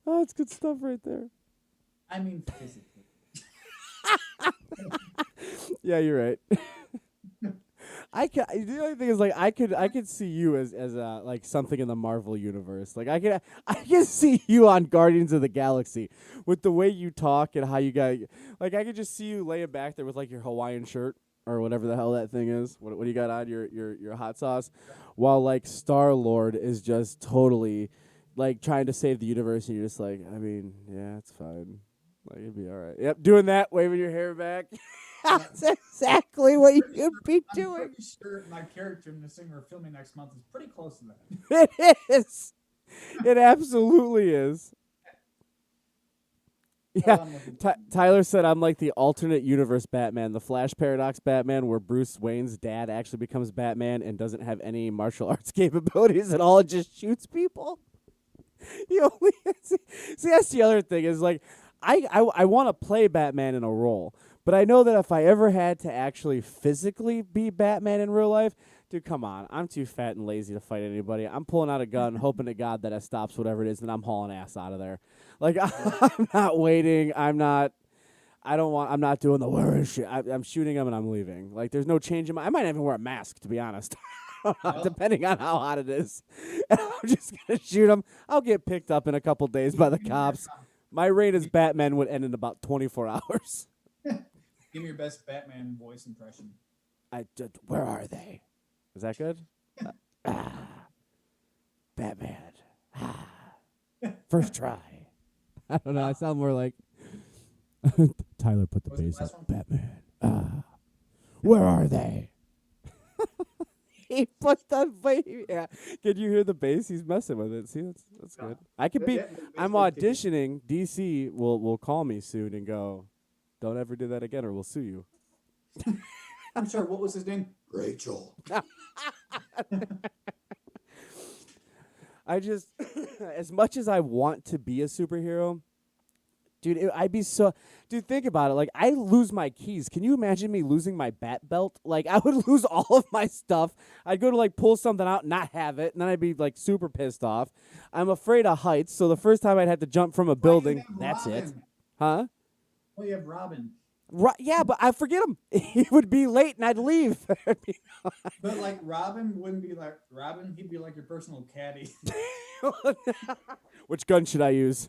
Oh, it's good stuff right there. I mean, physically. Yeah, you're right. The only thing is, like, I could see you as like something in the Marvel universe. Like I can see you on Guardians of the Galaxy with the way you talk and how you got, like, I could just see you laying back there with like your Hawaiian shirt or whatever the hell that thing is. What do you got on your hot sauce, while like Star-Lord is just totally like trying to save the universe, and you're just like, I mean, yeah, it's fine. Like, it'd be all right. Yep, doing that, waving your hair back. That's exactly what you'd be I'm doing. pretty sure my character in this thing we're filming next month is pretty close to that. It is. It absolutely is. Yeah. Tyler said I'm like the alternate universe Batman, the Flash Paradox Batman, where Bruce Wayne's dad actually becomes Batman and doesn't have any martial arts capabilities at all, and just shoots people. He only see, that's the other thing is, like, I want to play Batman in a role, but I know that if I ever had to actually physically be Batman in real life, dude, come on, I'm too fat and lazy to fight anybody. I'm pulling out a gun, hoping to God that it stops whatever it is, and I'm hauling ass out of there. Like, I'm not waiting. I'm not doing the where is she? I'm shooting him and I'm leaving. Like, there's no change in I might even wear a mask, to be honest. Depending on how hot it is. And I'm just going to shoot him. I'll get picked up in a couple days by the cops. My reign as Batman would end in about 24 hours. Give me your best Batman voice impression. Where are they? Is that good? Batman. First try. I don't know. I sound more like Tyler put the What was bass the last up. one? Batman. Where are they? He put the bass. Yeah. Can you hear the bass? He's messing with it. See, that's good. I could be. I'm auditioning. DC will call me soon and go, don't ever do that again, or we'll sue you. I'm sorry, what was his name? Rachel. I just, as much as I want to be a superhero, dude, I'd be so. Dude, think about it. Like, I lose my keys. Can you imagine me losing my bat belt? Like, I would lose all of my stuff. I'd go to, like, pull something out, and not have it, and then I'd be, like, super pissed off. I'm afraid of heights, so the first time I'd have to jump from a building, that's it. Huh? Well, you have Robin. Right, yeah, but I forget him. He would be late, and I'd leave. But, like, Robin wouldn't be like Robin. He'd be like your personal caddy. Which gun should I use?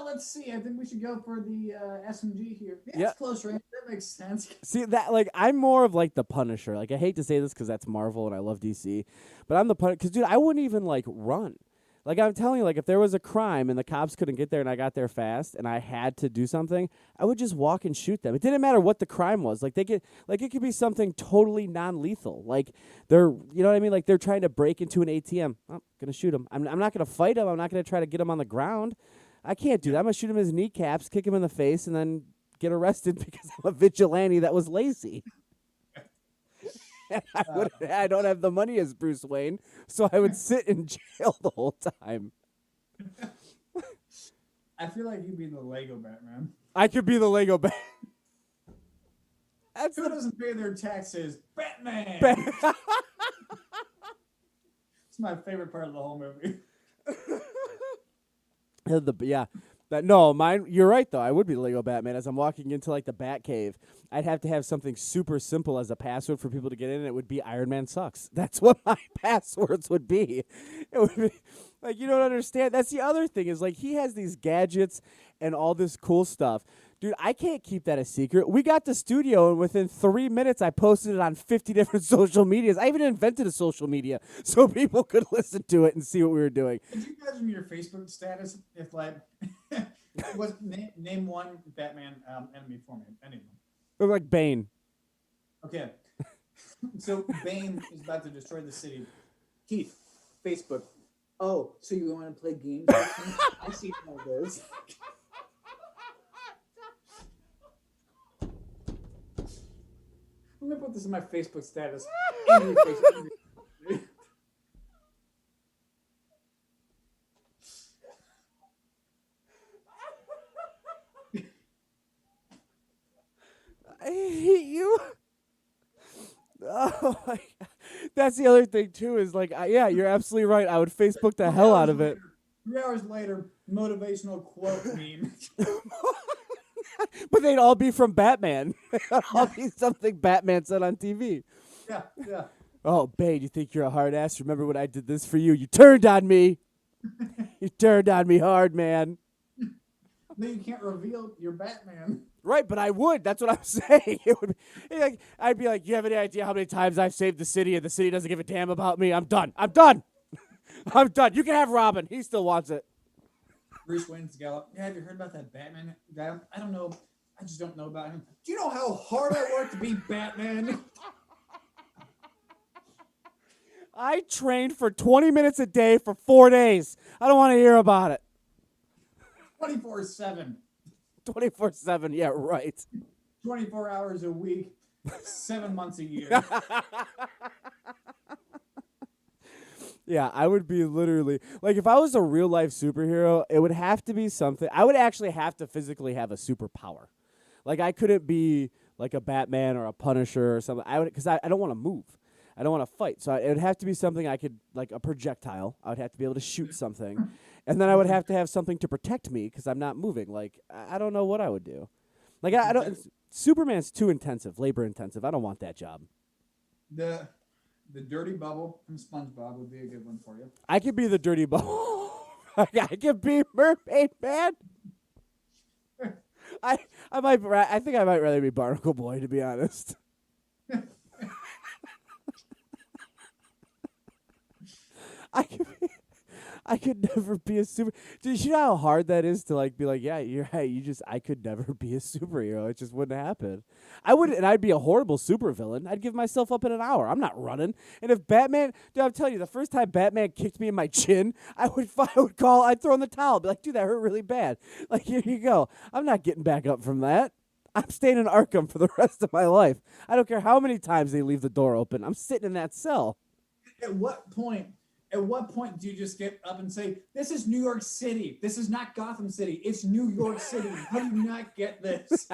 Let's see. I think we should go for the SMG here. Yeah, Yeah. it's close range. That makes sense. See, that, like, I'm more of, like, the Punisher. Like, I hate to say this because that's Marvel and I love DC, but I'm the Punisher. Because, dude, I wouldn't even, like, run. Like, I'm telling you, like, if there was a crime and the cops couldn't get there and I got there fast and I had to do something, I would just walk and shoot them. It didn't matter what the crime was. Like, it could be something totally non-lethal. Like, you know what I mean? Like, they're trying to break into an ATM. I'm going to shoot them. I'm not going to fight them. I'm not going to try to get them on the ground. I can't do that. I'm going to shoot him in his kneecaps, kick him in the face, and then get arrested because I'm a vigilante that was lazy. I don't have the money as Bruce Wayne, so I would sit in jail the whole time. I feel like you'd be the Lego Batman. I could be the Lego Batman. Who doesn't pay their taxes? Batman! It's my favorite part of the whole movie. Mine. You're right though. I would be Lego Batman as I'm walking into like the Batcave. I'd have to have something super simple as a password for people to get in, and it would be Iron Man sucks. That's what my passwords would be. It would be like, you don't understand. That's the other thing is, like, he has these gadgets and all this cool stuff. Dude, I can't keep that a secret. We got the studio, and within 3 minutes, I posted it on 50 different social medias. I even invented a social media so people could listen to it and see what we were doing. Could you imagine your Facebook status if, like, name one Batman enemy for me? Any of them? Look like Bane. Okay. So Bane is about to destroy the city. Keith, Facebook. Oh, so you want to play games with me? I see how it goes. I'm gonna put this in my Facebook status. Angry face. I hate you. Oh my God. That's the other thing too. Is like, yeah, you're absolutely right. I would Facebook the hell out of it. 3 hours later, motivational quote meme. But they'd all be from Batman. They'd all be something Batman said on TV. Yeah, yeah. Oh, Bane, you think you're a hard ass? Remember when I did this for you? You turned on me. You turned on me hard, man. No, you can't reveal you're Batman. Right, but I would. That's what I'm saying. It would be, like, I'd be like, you have any idea how many times I've saved the city and the city doesn't give a damn about me? I'm done. I'm done. I'm done. You can have Robin. He still wants it. Bruce Wayne's Gallop. Yeah, have you heard about that Batman guy? I don't know. I just don't know about him. Do you know how hard I work to be Batman? I trained for 20 minutes a day for 4 days. I don't want to hear about it. 24/7. 24/7. Yeah, right. 24 hours a week. 7 months a year. Yeah, I would be literally like if I was a real life superhero, it would have to be something. I would actually have to physically have a superpower. Like I couldn't be like a Batman or a Punisher or something. I would because I don't want to move. I don't want to fight. So it would have to be something I could like a projectile. I would have to be able to shoot something, and then I would have to have something to protect me because I'm not moving. Like I don't know what I would do. Like I don't. Superman's too intensive, labor intensive. I don't want that job. The dirty bubble from SpongeBob would be a good one for you. I could be the dirty bubble. I could be Mermaid Man. I think I might rather be Barnacle Boy, to be honest. I could never be a super. Dude, you know how hard that is to like be like, yeah, you're right. I could never be a superhero. It just wouldn't happen. I would, and I'd be a horrible supervillain. I'd give myself up in an hour. I'm not running. And if Batman, dude, I'm telling you, the first time Batman kicked me in my chin, I'd throw in the towel, be like, dude, that hurt really bad. Like, here you go. I'm not getting back up from that. I'm staying in Arkham for the rest of my life. I don't care how many times they leave the door open. I'm sitting in that cell. At what point do you just get up and say, this is New York City. This is not Gotham City. It's New York City. How do you not get this?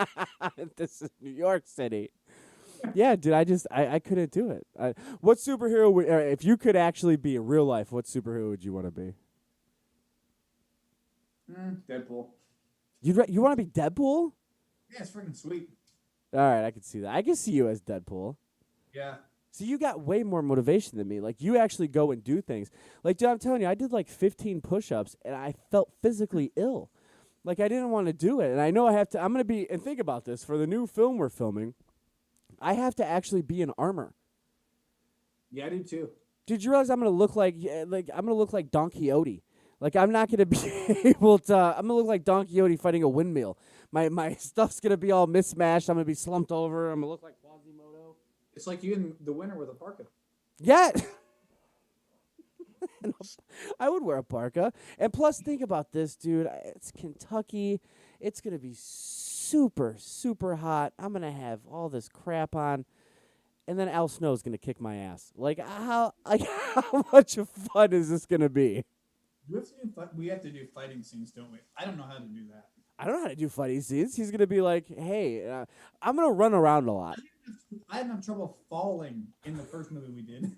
This is New York City. Yeah, dude, I couldn't do it. What superhero would, if you could actually be in real life, what superhero would you want to be? Deadpool. You want to be Deadpool? Yeah, it's freaking sweet. All right, I can see that. I can see you as Deadpool. Yeah. See, you got way more motivation than me. Like, you actually go and do things. Like, dude, I'm telling you, I did like 15 push-ups, and I felt physically ill. Like, I didn't want to do it. And I know I have to, I'm going to be, and think about this, for the new film we're filming, I have to actually be in armor. Yeah, I do too. Did you realize I'm going to look like I'm going to look like Don Quixote? Like, I'm not going to be able to, I'm going to look like Don Quixote fighting a windmill. My stuff's going to be all mismatched. I'm going to be slumped over. I'm going to look like Quasimodo. It's like you in the winter with a parka. Yeah. I would wear a parka. And plus, think about this, dude. It's Kentucky. It's going to be super, super hot. I'm going to have all this crap on. And then Al Snow's going to kick my ass. How much fun is this going to be? We have to do fighting scenes, don't we? I don't know how to do that. I don't know how to do fighting scenes. He's going to be like, hey, I'm going to run around a lot. I had no trouble falling in the first movie we did.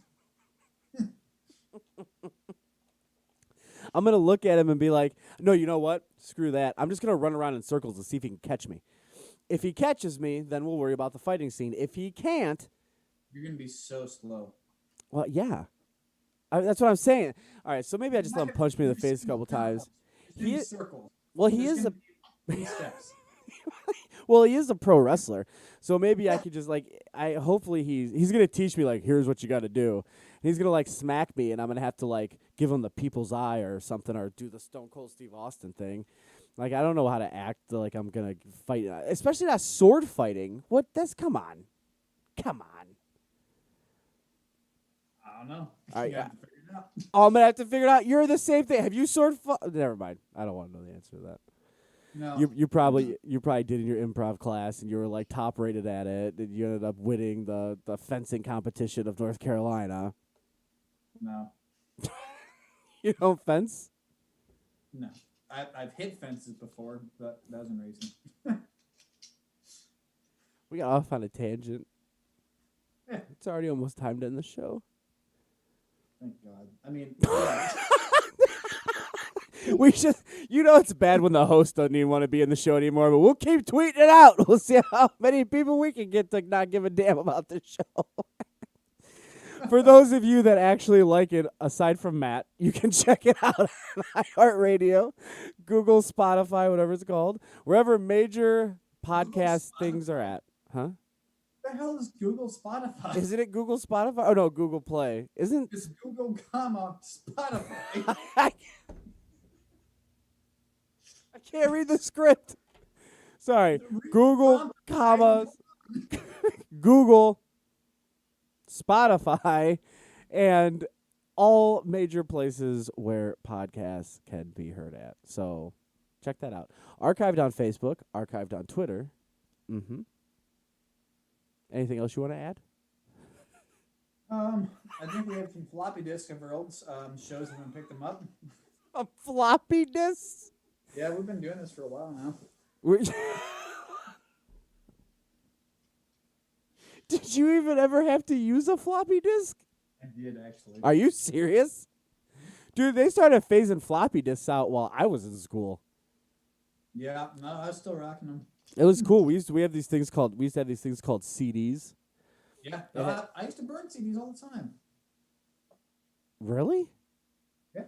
I'm going to look at him and be like, no, you know what? Screw that. I'm just going to run around in circles to see if he can catch me. If he catches me, then we'll worry about the fighting scene. If he can't... You're going to be so slow. Well, yeah. That's what I'm saying. All right, so maybe I just let him punch me in the face a couple times. He is circles. Well, he is a... Three steps. Well, he is a pro wrestler, so maybe I could just hopefully he's gonna teach me like here's what you got to do. And he's gonna like smack me, and I'm gonna have to like give him the people's eye or something, or do the Stone Cold Steve Austin thing. Like I don't know how to act like I'm gonna fight, especially not sword fighting. What? Come on. I don't know. I- You have to figure it out. Oh, I'm gonna have to figure it out. You're the same thing. Have you sword fought? Never mind. I don't want to know the answer to that. No. You probably did in your improv class, and you were like top rated at it, and you ended up winning the fencing competition of North Carolina. No. You don't fence? No. I've hit fences before, but that wasn't racing. We got off on a tangent. Yeah. It's already almost time to end the show. Thank God. I mean, yeah. We should, it's bad when the host doesn't even want to be in the show anymore, but we'll keep tweeting it out. We'll see how many people we can get to not give a damn about the show. For those of you that actually like it, aside from Matt, you can check it out on iHeartRadio, Google, Spotify, whatever it's called, wherever major podcast things are at. Huh? What the hell is Google Spotify? Isn't it Google Spotify? Oh, no, Google Play. Isn't It's Google, Spotify. I can't read the script. Sorry. Google, Google, Spotify, and all major places where podcasts can be heard at. So check that out. Archived on Facebook, archived on Twitter. Mm-hmm. Anything else you want to add? I think we have some floppy disks of our old shows and we picked them up. A floppy disk? Yeah, we've been doing this for a while now. Did you even ever have to use a floppy disk? I did, actually. Are you serious? Dude, they started phasing floppy disks out while I was in school. Yeah, no, I was still rocking them. It was cool. We used to have these things called CDs. Yeah, Yeah. I used to burn CDs all the time. Really? Yeah.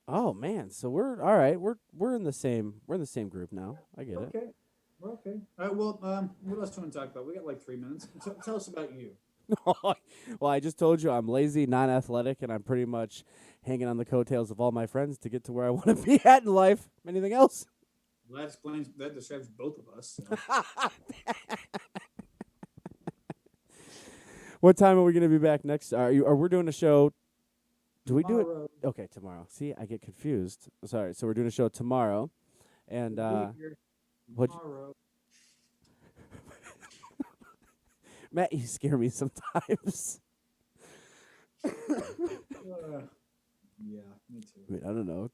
Oh man, so we're all right. We're in the same group now. I get it. Okay, we're okay. All right, well, what else do you want to talk about? We got like 3 minutes. Tell us about you. Well, I just told you I'm lazy, non-athletic, and I'm pretty much hanging on the coattails of all my friends to get to where I want to be at in life. Anything else? Well, that describes both of us. So. What time are we going to be back next? Are we doing a show? Do we do it? Tomorrow. Okay, tomorrow. See, I get confused. Sorry. So we're doing a show tomorrow, and We'll be here what? tomorrow. Matt, you scare me sometimes. Yeah, me too. I mean, I don't know.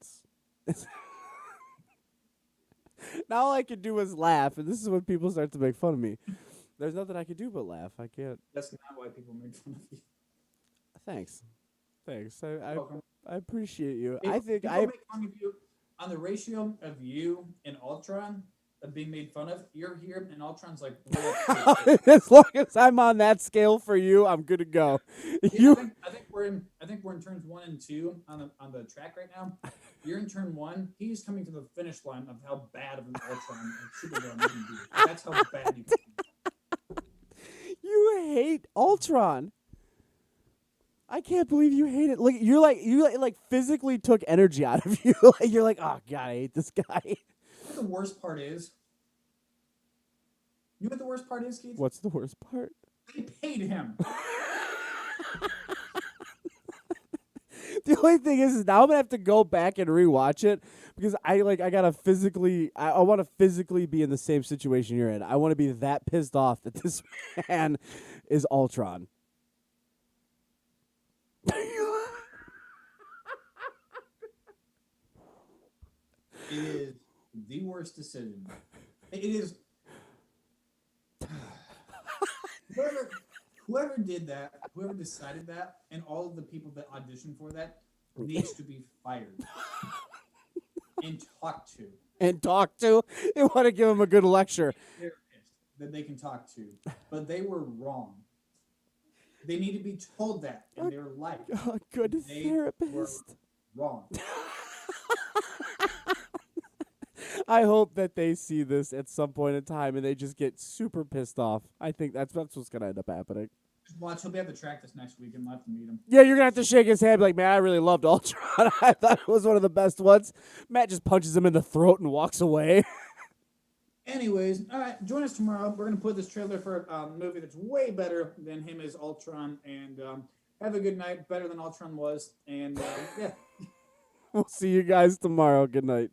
It's now all I can do is laugh, and this is when people start to make fun of me. There's nothing I can do but laugh. I can't. That's not why people make fun of you. Thanks. Welcome. I appreciate you. People, I think people I. make fun of you on the ratio of you and Ultron of being made fun of. You're here, and Ultron's like. As long as I'm on that scale for you, I'm good to go. Yeah, I think we're in turns 1 and 2 on the track right now. You're in turn 1. He's coming to the finish line of how bad of an Ultron and Supervillain you can be. That's how bad you can be. You hate Ultron. I can't believe you hate it. You physically took energy out of you. You're like, oh god, I hate this guy. You know what the worst part is? You know what the worst part is, Keith? What's the worst part? They paid him. The only thing is now I'm gonna have to go back and rewatch it because I gotta physically I want to physically be in the same situation you're in. I want to be that pissed off that this man is Ultron. It is the worst decision. It is. Whoever did that, whoever decided that, and all of the people that auditioned for that needs to be fired and talked to. And talk to. They want to give him a good lecture. Therapist that they can talk to, but they were wrong. They need to be told that in their life. A good They therapist. were wrong. I hope that they see this at some point in time and they just get super pissed off. I think that's what's gonna end up happening. Just watch. He'll be at the track this next week, and we'll have to meet him. Yeah, you're gonna have to shake his hand, like, man, I really loved Ultron. I thought it was one of the best ones. Matt just punches him in the throat and walks away. Anyways, all right, join us tomorrow. We're gonna put this trailer for a movie that's way better than him as Ultron, and have a good night. Better than Ultron was, and yeah. We'll see you guys tomorrow. Good night.